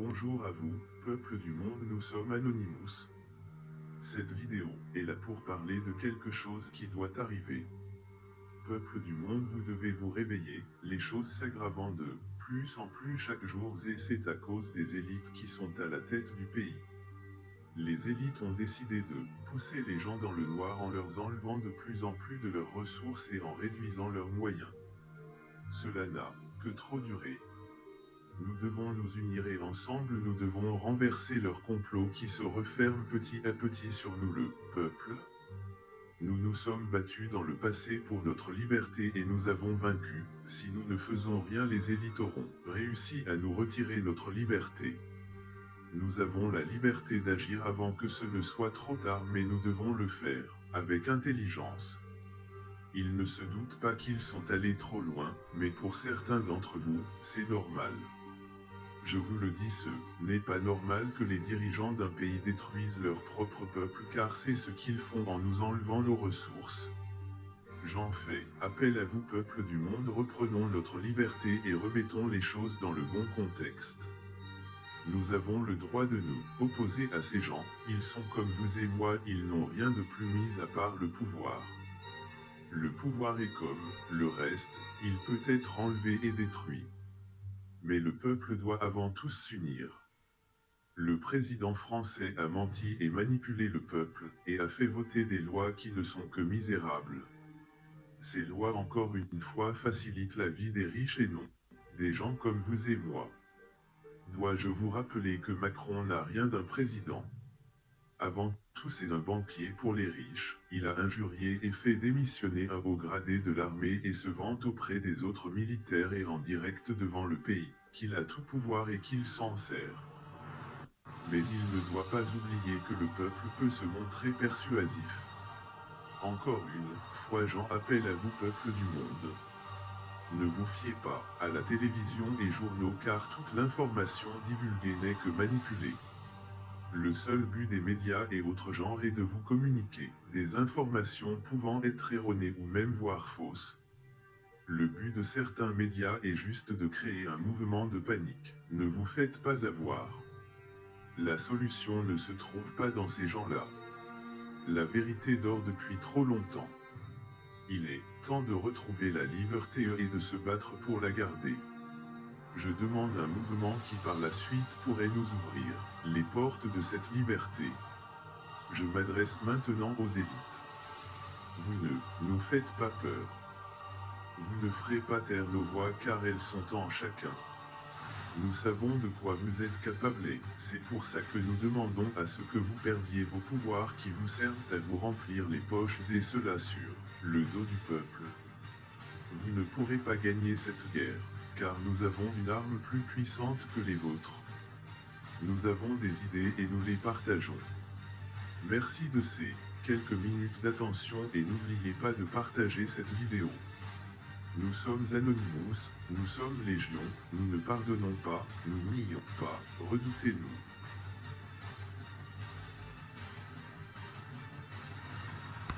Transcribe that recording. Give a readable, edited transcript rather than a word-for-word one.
Bonjour à vous, peuple du monde, nous sommes Anonymous. Cette vidéo est là pour parler de quelque chose qui doit arriver. Peuple du monde, vous devez vous réveiller, les choses s'aggravant de plus en plus chaque jour et c'est à cause des élites qui sont à la tête du pays. Les élites ont décidé de pousser les gens dans le noir en leur enlevant de plus en plus de leurs ressources et en réduisant leurs moyens. Cela n'a que trop duré. Nous devons nous unir et ensemble nous devons renverser leur complot qui se referme petit à petit sur nous, le peuple. Nous nous sommes battus dans le passé pour notre liberté et nous avons vaincu. Si nous ne faisons rien, les élites auront réussi à nous retirer notre liberté. Nous avons la liberté d'agir avant que ce ne soit trop tard, mais nous devons le faire avec intelligence. Ils ne se doutent pas qu'ils sont allés trop loin, mais pour certains d'entre vous, c'est normal. Je vous le dis, ce n'est pas normal que les dirigeants d'un pays détruisent leur propre peuple, car c'est ce qu'ils font en nous enlevant nos ressources. J'en fais appel à vous, peuple du monde, reprenons notre liberté et remettons les choses dans le bon contexte. Nous avons le droit de nous opposer à ces gens, ils sont comme vous et moi, ils n'ont rien de plus mis à part le pouvoir. Le pouvoir est comme le reste, il peut être enlevé et détruit. Mais le peuple doit avant tout s'unir. Le président français a menti et manipulé le peuple, et a fait voter des lois qui ne sont que misérables. Ces lois, encore une fois, facilitent la vie des riches et non des gens comme vous et moi. Dois-je vous rappeler que Macron n'a rien d'un président? Avant tout, c'est un banquier pour les riches. Il a injurié et fait démissionner un haut gradé de l'armée et se vante auprès des autres militaires et en direct devant le pays, qu'il a tout pouvoir et qu'il s'en sert. Mais il ne doit pas oublier que le peuple peut se montrer persuasif. Encore une fois, j'en appelle à vous, peuple du monde. Ne vous fiez pas à la télévision et journaux, car toute l'information divulguée n'est que manipulée. Le seul but des médias et autres genres est de vous communiquer des informations pouvant être erronées ou même voire fausses. Le but de certains médias est juste de créer un mouvement de panique. Ne vous faites pas avoir. La solution ne se trouve pas dans ces gens-là. La vérité dort depuis trop longtemps. Il est temps de retrouver la liberté et de se battre pour la garder. Je demande un mouvement qui par la suite pourrait nous ouvrir les portes de cette liberté. Je m'adresse maintenant aux élites. Vous ne nous faites pas peur. Vous ne ferez pas taire nos voix car elles sont en chacun. Nous savons de quoi vous êtes capables et c'est pour ça que nous demandons à ce que vous perdiez vos pouvoirs qui vous servent à vous remplir les poches et cela sur le dos du peuple. Vous ne pourrez pas gagner cette guerre, car nous avons une arme plus puissante que les vôtres. Nous avons des idées et nous les partageons. Merci de ces quelques minutes d'attention et n'oubliez pas de partager cette vidéo. Nous sommes Anonymous, nous sommes Légion, nous ne pardonnons pas, nous nions pas, redoutez-nous.